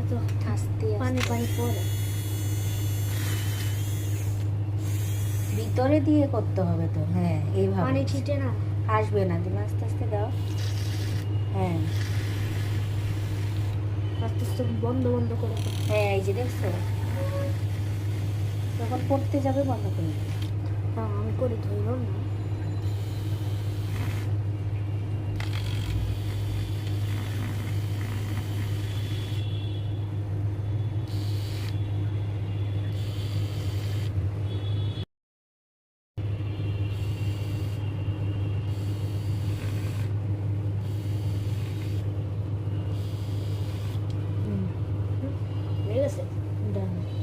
তো আস্তে পানি আস্তে পানি পড়ে। ভিতরে দিয়ে করতে হবে তো। হ্যাঁ, এইভাবে পানি ছিটে না। আসবে না, তুমি আস্তে আস্তে দাও। হ্যাঁ আস্তে আস্তে বন্ধ বন্ধ করে করতে। হ্যাঁ, এই যে দেখছো, যখন পড়তে যাবে বন্ধ করে দিবে। হ্যাঁ, আমি করি, ধরো না। হয়ে গেছে। দাও।